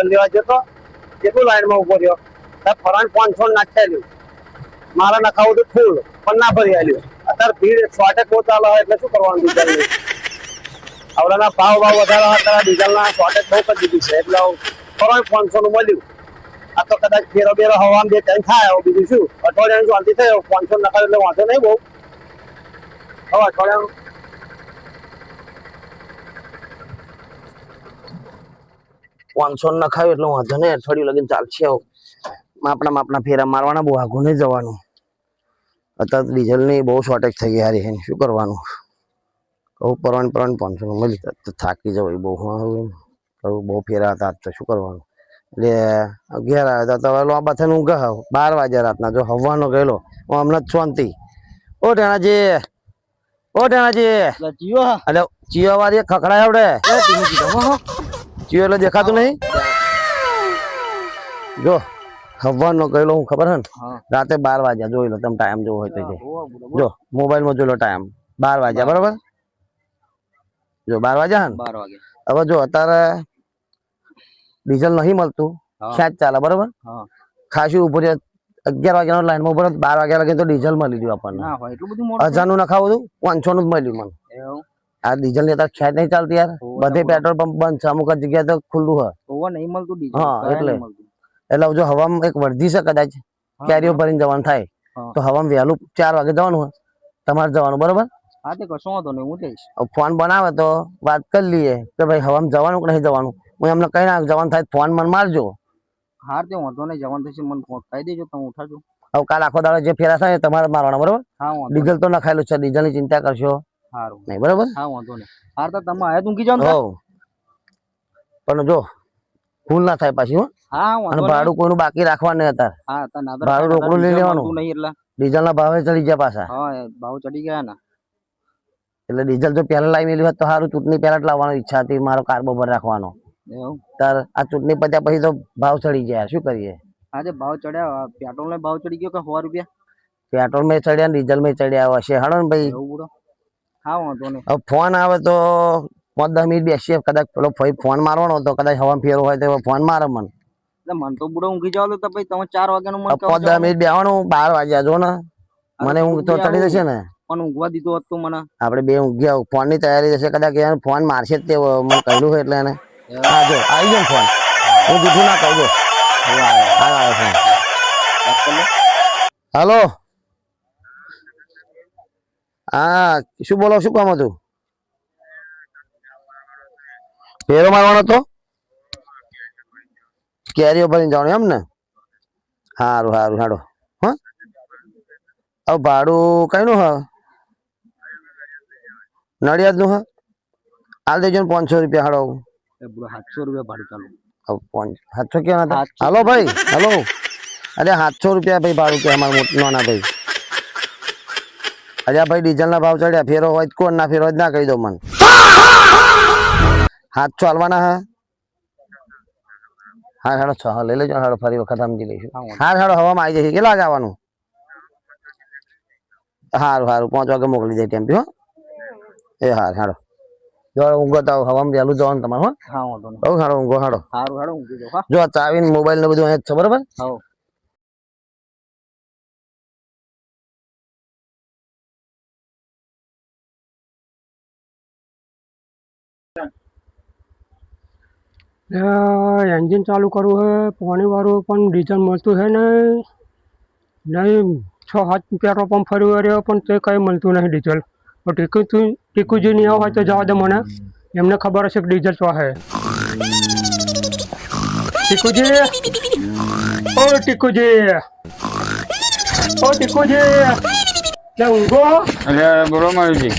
Diesel લેવા જતો કેટલું લાઈનમાં ઉભો રહ્યો ફરાણ 500 નાખ્યા મારા નખાવું તો ફૂલ પણ ના ભરી આલ્યું અત્યારે ભીડ શોર્ટેજ બહુ ચાલે હોય એટલે શું કરવાનું ડીઝલની આવડાના ભાવ વધારે હતા ડીઝલના શોર્ટેજ બહુ કરી દીધું છે એટલે ફરાણ 500 નું મળ્યું આ તો કદાચ ફેરો બેરો હવામાં 2-3 થાય બીજું શું અઠવાડિયાની શાંતિ થાય 500 નખાય એટલે વાંધો નહીં બહુ હવે અઠવાડિયાનું 500 નખાયું એટલે વાંધો નહીં અઠવાડિયું લગીને ચાલશે માપના ફેરા મારવાના બહુ આઘું નહીં જવાનું અત્યારે ડીઝલની બહુ શોર્ટેજ થઈ ગઈ હારી શું કરવાનું કહું પરવાન 500 નું મળી તો થાકી જવાય બહુ કહું બહુ ફેરા હતા તો શું કરવાનું એટલે 11 આવ્યા હતા તો લાંબા થઈને ઊંઘા 12 વાગ્યા રાતના જો હવાનો ગયેલો હું હમણાં જ શાંતિ ઓ ટેણાજી અરે ચિયો વાળી ખખડાય આવડે ચિયો એટલે દેખાતું નહીં જો હવાનો ગયેલો હું ખબર હે ને રાતે 12 વાગ્યા જોઈ લો તમે ટાઈમ જોવો હોય તો જો મોબાઈલ માં જોઈ લો ટાઈમ 12 વાગ્યા બરોબર જો 12 વાગ્યા ને 12 વાગે હવે જો અત્યારે ડીઝલ નહીં મળતું ખેંચ ચાલે બરોબર ખાસી ઉપર 11 વાગ્યાનો લાઈન માં ઉભો 12 વાગ્યા લગી તો ડીઝલ મળી ગયું આપણને 1000 નું નખાવું હતું 500 નું જ મળ્યું મને આ ડીઝલ ની અત્યારે ખેંચ નહીં ચાલતી યાર બધે પેટ્રોલ પંપ બંધ છે અમુક જગ્યાએ તો ખુલ્લું હોય હા એટલે જો હવામાં એક વર્ધી છે કદાચ કેરીઓ ભરીને જવાનું થાય તો હવામાં વહેલું 4 વાગે જવાનું હોય તમારે જવાનું બરોબર ફોન બનાવે તો વાત કરી લઈએ કે ભાઈ હવામાં જવાનું કે નહીં જવાનું હું એમને કઈ ના જવાનું થાય ફોન મને મારજો હાર તે વાંધો નહીં જવાનું થશે મને ફોન કહી દેજો તમે ઉઠાજો હવે કાલ આખો દાડો જે ફેરા થાય તમારે મારવાના બરોબર ડીઝલ તો નખાયેલું છે ડીઝલ ની ચિંતા કરશો સારું નહીં બરોબર હા વાંધો નહીં હાર તો તમે આયા ઊંઘી જાવ પણ જો ભૂલ ના થાય પાછી અને ભાડું કોઈનું બાકી રાખવા નહીં અત્યારે ભાડું રોકડું લઈ લેવાનું ડીઝલ ના ભાવે ચડી ગયા પાછા ભાવ ચડી ગયા ને એટલે ડીઝલ જો પહેલા લાવી મેલ્યું હોત તો સારું ચૂંટણી પહેલા જ લાવવાની ઈચ્છા હતી મારો કાર્બો ભર રાખવાનો તાર આ ચૂંટણી પત્યા પછી તો ભાવ ચડી ગયા શું કરીએ આજે ભાવ ચડ્યા પેટ્રોલ ને ભાવ ચડી ગયો કે 100 રૂપિયા પેટ્રોલ માં ચડ્યા ડીઝલ માં ચડ્યા હશે હડો ને ભાઈ હા વાંધો નહીં હવે ફોન આવે તો 5-10 મિનિટ બેસીએ કદાચ પેલો ફોન મારવાનો તો કદાચ હવામાં ફેરો હોય તો ફોન મારે મને મન તો બુડો ઊંઘી જાવ તો ભાઈ તમે 4 વાગ્યાનું મન 5-10 મિનિટ બેવાનું 12 વાગ્યા જો ને મને ઊંઘ તો ચડી જશે ને પણ ઊંઘવા દીધો હતું મને આપણે બે ઊંઘ્યા ફોન ની તૈયારી જશે કદાચ એને ફોન મારશે જ તે મને કહ્યું હોય એટલે એને હા જો આવી ગયો ફોન હું જૂઠું ના કહું જો હાલો હા શું બોલો શું કામ હતું ફેરો મારવાનો હતો કેરીઓ ભરીને જવાનું એમ ને સારું હાડો હા હવે ભાડું કઈનું હ નડિયાદ નું હ હાલ દેજો ને 500 રૂપિયા હાડો 700 રૂપિયા ભાડું ચાલુ 700 ક્યાં હતા હાલો ભાઈ હાલો અરે 700 રૂપિયા ભાઈ ભાડું કે અમારા નાના ભાઈ અરે ભાઈ ડીઝલ ના ભાવ ચડ્યા ફેરો હોય કોણ ના ફેરો ના કહી દો મને 700 હાલવાના હા હાડો 6 લઈ લેજો હાડો ફરી વખત સમજી લઈશું હા હાડો હવામાં આવી જશે કેટલા વાગે આવવાનું સારું 5 વાગે મોકલી દે ટેમ્પી હો એ હાડો જો ઊંઘો તો હવામાં વહેલું જવાનું તમારે હા વાંધો નહીં હાડો ઊંઘો હાડો સારું ઊંઘી જાવ જો ચાવીને મોબાઈલ ને બધું અહીંયા છે બરોબર હા એન્જિન ચાલુ કરવું હે પાણી વાળું પણ ડીઝલ મળતું હે નહીં 6-7 પેટ્રોલ પંપ ફર્યું રહ્યો પણ તે કંઈ મળતું નહીં ડીઝલ ટીકુજી નહીં હોય તો જવા દે મને એમને ખબર હશે કે ડીઝલ શું હે ટીકુજી લે ઊંઘો બોલો મારુજી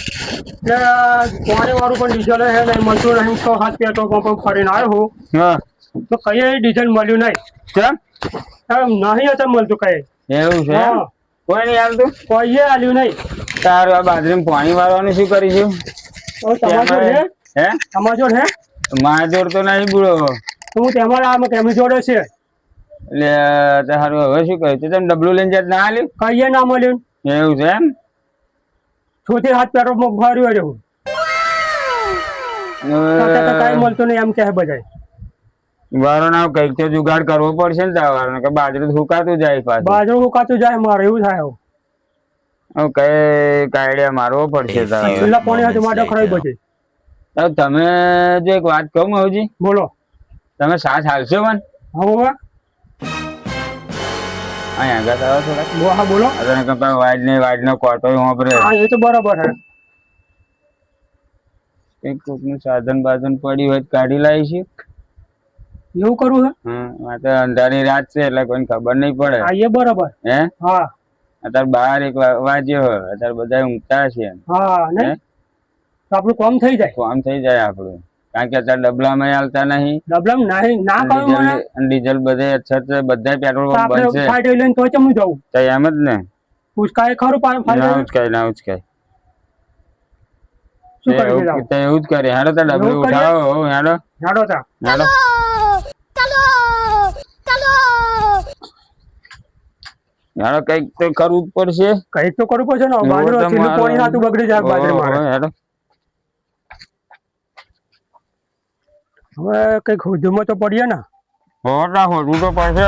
પાણી વાળું પણ ડીઝલ હે નહીં મળતું નહીં 6-7 પેટ્રોલ પંપ ફરીને આવ્યો હું તો કઈ ડીઝલ મળ્યું નહીં કેમ નહીં હતા મળતું કઈ એવું છે કોઈ નહીં હાલતું કોઈ આલ્યું નહીં તારું આ બાજરીમાં પાણી વાળવાનું શું કરીશું તમારા જોડે હે તમારા જોડે હે મારા જોડ તો નહીં બુડો હું તેમની જોડે છે એટલે તારું હવે શું કહ્યું તમે ડબલું લઈને જત ના આલ્યું કઈ ના મળ્યું એવું છે એમ 6-7 પેટ્રોલ પંપ ફર્યું રહ્યું કઈ મળતું નહીં એમ કે બધા વારોના કઈક તો જુગાડ કરવો પડશે ને તાવારનો કે બાજરું સુકાતું જાય પાછું બાજરો હુકાતું જાય મારે એવું થાય હવે. હવે કઈ આઈડિયા મારવો પડશે તારે પેલા પાણી હાથે માટે ખરાબ પછી. હવે તમે જો એક વાત કહું મહુજી, બોલો. તમે સાથ હાલશો મને હવે અહીંયા આગળ આવો થોડા. હા બોલો. અચાનક આપણે વાડનો કોટો વાપરે હા એ તો બરાબર છે. કઈક કોકનું સાધન બાધન પડ્યું હોય તો કાઢી લાવીશું. એવું કરવું છે. આ તો અંધારી રાત છે એટલે કોઈને ખબર નહીં પડે. હા એ બરાબર. હે હા અત્યારે 12 1 વાગ્યો હોય, અત્યારે બધા ઊંઘતા છે. હા ને તો આપણું કામ થઈ જાય. કામ થઈ જાય આપણું, કારણ કે અત્યારે ડબલામાં હાલતા નહીં, ડબલામાં નહીં ના કહ્યું મને. ડીઝલ બધે અછત છે, બધા પેટ્રોલ પંપ આપણે બંધ છે. ફાટી લઈને તો ચમું જવું તો એમ જ ને, ઉચકાય ખરું ના ઉચકાય ના ઉચકાય. શું કરી એવું જ કરે. હેડો તો ડબલું ઉઠાવો. હેડો જાડો તા હેડો હેડો કઈક તો કરવું જ પડશે. કઈક તો કરવું પડશે ને. બાજરો છેલ્લું પાણી હાથું બગડી જાય બાજરો મારે. હેડો હવે કઈક હોજમાં તો પડીએ ને. હોટા હોટું તો પડશે.